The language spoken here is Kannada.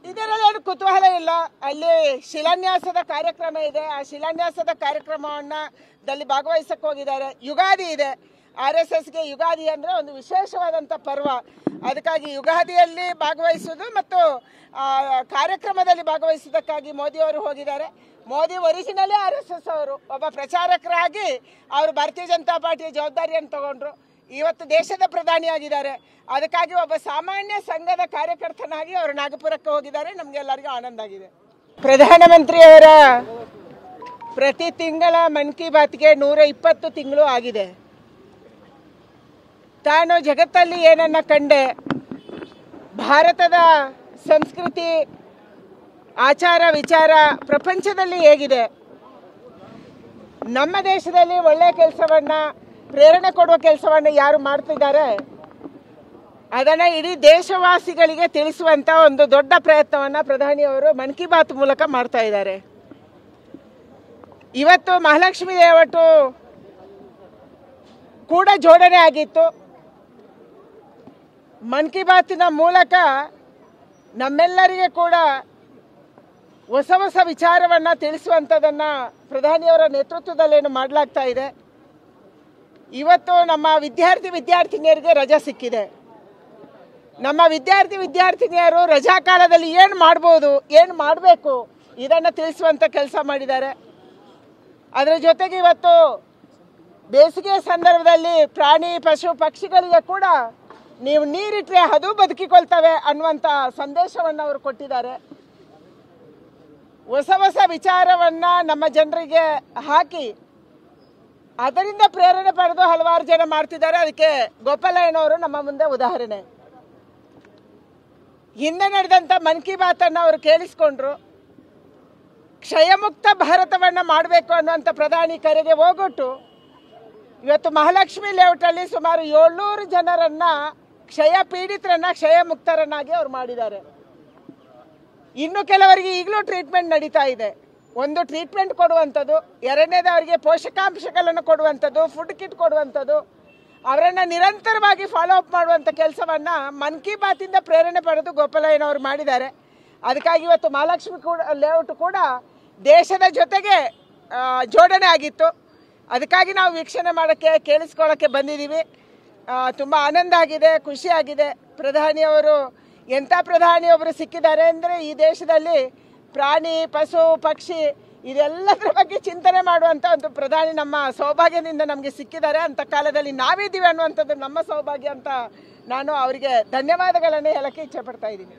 ಇದರಲ್ಲಿ ಏನು ಕುತೂಹಲ ಇಲ್ಲ. ಅಲ್ಲಿ ಶಿಲಾನ್ಯಾಸದ ಕಾರ್ಯಕ್ರಮ ಇದೆ. ಆ ಶಿಲಾನ್ಯಾಸದ ಕಾರ್ಯಕ್ರಮದಲ್ಲಿ ಭಾಗವಹಿಸಕ್ಕೆ ಹೋಗಿದ್ದಾರೆ. ಯುಗಾದಿ ಇದೆ. RSSಗೆ ಯುಗಾದಿ ಅಂದರೆ ಒಂದು ವಿಶೇಷವಾದಂಥ ಪರ್ವ. ಅದಕ್ಕಾಗಿ ಯುಗಾದಿಯಲ್ಲಿ ಭಾಗವಹಿಸೋದು ಮತ್ತು ಕಾರ್ಯಕ್ರಮದಲ್ಲಿ ಭಾಗವಹಿಸೋದಕ್ಕಾಗಿ ಮೋದಿಯವರು ಹೋಗಿದ್ದಾರೆ. ಮೋದಿ ಒರಿಜಿನಲಿ RSS ಅವರು ಒಬ್ಬ ಪ್ರಚಾರಕರಾಗಿ ಅವರು ಭಾರತೀಯ ಜನತಾ ಪಾರ್ಟಿಯ ಜವಾಬ್ದಾರಿಯನ್ನು ತಗೊಂಡ್ರು. ಇವತ್ತು ದೇಶದ ಪ್ರಧಾನಿಯಾಗಿದ್ದಾರೆ. ಅದಕ್ಕಾಗಿ ಒಬ್ಬ ಸಾಮಾನ್ಯ ಸಂಘದ ಕಾರ್ಯಕರ್ತನಾಗಿ ಅವರು ನಾಗಪುರಕ್ಕೆ ಹೋಗಿದ್ದಾರೆ. ನಮಗೆಲ್ಲರಿಗೂ ಆನಂದ ಆಗಿದೆ. ಪ್ರಧಾನಮಂತ್ರಿಯವರ ಪ್ರತಿ ತಿಂಗಳ ಮನ್ ಕಿ ಬಾತ್ಗೆ 120 ತಿಂಗಳು ಆಗಿದೆ. ತಾನು ಜಗತ್ತಲ್ಲಿ ಏನನ್ನ ಕಂಡೆ, ಭಾರತದ ಸಂಸ್ಕೃತಿ ಆಚಾರ ವಿಚಾರ ಪ್ರಪಂಚದಲ್ಲಿ ಹೇಗಿದೆ, ನಮ್ಮ ದೇಶದಲ್ಲಿ ಒಳ್ಳೆಯ ಕೆಲಸವನ್ನು ಪ್ರೇರಣೆ ಕೊಡುವ ಕೆಲಸವನ್ನು ಯಾರು ಮಾಡ್ತಿದ್ದಾರೆ ಅದನ್ನು ಇಡೀ ದೇಶವಾಸಿಗಳಿಗೆ ತಿಳಿಸುವಂಥ ಒಂದು ದೊಡ್ಡ ಪ್ರಯತ್ನವನ್ನು ಪ್ರಧಾನಿಯವರು ಮನ್ ಕಿ ಬಾತ್ ಮೂಲಕ ಮಾಡ್ತಾ ಇದ್ದಾರೆ. ಇವತ್ತು ಮಹಾಲಕ್ಷ್ಮಿ ಲೇಔಟು ಕೂಡ ಜೋಡಣೆ ಆಗಿತ್ತು. ಮನ್ ಕಿ ಬಾತಿನ ಮೂಲಕ ನಮ್ಮೆಲ್ಲರಿಗೆ ಕೂಡ ಹೊಸ ಹೊಸ ವಿಚಾರವನ್ನು ತಿಳಿಸುವಂಥದ್ದನ್ನು ಪ್ರಧಾನಿಯವರ ನೇತೃತ್ವದಲ್ಲೇನು ಮಾಡಲಾಗ್ತಾ ಇದೆ. ಇವತ್ತು ನಮ್ಮ ವಿದ್ಯಾರ್ಥಿನಿಯರಿಗೆ ರಜೆ ಸಿಕ್ಕಿದೆ. ನಮ್ಮ ವಿದ್ಯಾರ್ಥಿನಿಯರು ರಜಾ ಕಾಲದಲ್ಲಿ ಏನು ಮಾಡ್ಬೋದು, ಏನು ಮಾಡಬೇಕು ಇದನ್ನು ತಿಳಿಸುವಂಥ ಕೆಲಸ ಮಾಡಿದ್ದಾರೆ. ಅದರ ಜೊತೆಗೆ ಇವತ್ತು ಬೇಸಿಗೆ ಸಂದರ್ಭದಲ್ಲಿ ಪ್ರಾಣಿ ಪಶು ಪಕ್ಷಿಗಳಿಗೆ ಕೂಡ ನೀವು ನೀರಿಟ್ಟರೆ ಅದು ಬದುಕಿಕೊಳ್ತವೆ ಅನ್ನುವಂಥ ಸಂದೇಶವನ್ನು ಅವರು ಕೊಟ್ಟಿದ್ದಾರೆ. ಹೊಸ ಹೊಸ ವಿಚಾರವನ್ನು ನಮ್ಮ ಜನರಿಗೆ ಹಾಕಿ ಅದರಿಂದ ಪ್ರೇರಣೆ ಪಡೆದು ಹಲವಾರು ಜನ ಮಾಡ್ತಿದ್ದಾರೆ. ಅದಕ್ಕೆ ಗೋಪಾಲಯ್ಯನವರು ನಮ್ಮ ಮುಂದೆ ಉದಾಹರಣೆ. ಹಿಂದೆ ನಡೆದಂಥ ಮನ್ ಕಿ ಬಾತನ್ನು ಅವರು ಕೇಳಿಸ್ಕೊಂಡ್ರು. ಕ್ಷಯಮುಕ್ತ ಭಾರತವನ್ನು ಮಾಡಬೇಕು ಅನ್ನುವಂಥ ಪ್ರಧಾನಿ ಕರೆಗೆ ಹೋಗೊಟ್ಟು ಇವತ್ತು ಮಹಾಲಕ್ಷ್ಮಿ ಲೇಔಟಲ್ಲಿ ಸುಮಾರು 700 ಜನರನ್ನು ಕ್ಷಯ ಪೀಡಿತರನ್ನ ಕ್ಷಯ ಮುಕ್ತರನ್ನಾಗಿ ಅವ್ರು ಮಾಡಿದ್ದಾರೆ. ಇನ್ನು ಕೆಲವರಿಗೆ ಈಗಲೂ ಟ್ರೀಟ್ಮೆಂಟ್ ನಡೀತಾ ಇದೆ. ಒಂದು ಟ್ರೀಟ್ಮೆಂಟ್ ಕೊಡುವಂಥದ್ದು, ಎರಡನೇದು ಅವರಿಗೆ ಪೋಷಕಾಂಶಗಳನ್ನು ಕೊಡುವಂಥದ್ದು, ಫುಡ್ ಕಿಟ್ ಕೊಡುವಂಥದ್ದು, ಅವರನ್ನು ನಿರಂತರವಾಗಿ ಫಾಲೋ ಅಪ್ ಮಾಡುವಂಥ ಕೆಲಸವನ್ನು ಮನ್ ಕಿ ಬಾತಿಂದ ಪ್ರೇರಣೆ ಪಡೆದು ಗೋಪಾಲಯ್ಯನವರು ಮಾಡಿದ್ದಾರೆ. ಅದಕ್ಕಾಗಿ ಇವತ್ತು ಮಹಾಲಕ್ಷ್ಮಿ ಲೇಔಟ್ ಕೂಡ ದೇಶದ ಜೊತೆಗೆ ಜೋಡಣೆ ಆಗಿತ್ತು. ಅದಕ್ಕಾಗಿ ನಾವು ವೀಕ್ಷಣೆ ಮಾಡೋಕ್ಕೆ ಕೇಳಿಸ್ಕೊಳ್ಳೋಕ್ಕೆ ಬಂದಿದ್ದೀವಿ. ತುಂಬ ಆನಂದ ಆಗಿದೆ, ಖುಷಿಯಾಗಿದೆ. ಪ್ರಧಾನಿಯವರು ಎಂಥ ಪ್ರಧಾನಿಯೊಬ್ಬರು ಸಿಕ್ಕಿದ್ದಾರೆ ಅಂದರೆ ಈ ದೇಶದಲ್ಲಿ ಪ್ರಾಣಿ ಪಶು ಪಕ್ಷಿ ಇದೆಲ್ಲದರ ಬಗ್ಗೆ ಚಿಂತನೆ ಮಾಡುವಂಥ ಒಂದು ಪ್ರಧಾನಿ ನಮ್ಮ ಸೌಭಾಗ್ಯದಿಂದ ನಮಗೆ ಸಿಕ್ಕಿದ್ದಾರೆ. ಅಂಥ ಕಾಲದಲ್ಲಿ ನಾವಿದ್ದೀವಿ ಅನ್ನುವಂಥದ್ದು ನಮ್ಮ ಸೌಭಾಗ್ಯ ಅಂತ ನಾನು ಅವರಿಗೆ ಧನ್ಯವಾದಗಳನ್ನು ಹೇಳೋಕ್ಕೆ ಇಚ್ಛೆ ಪಡ್ತಾ ಇದ್ದೀನಿ.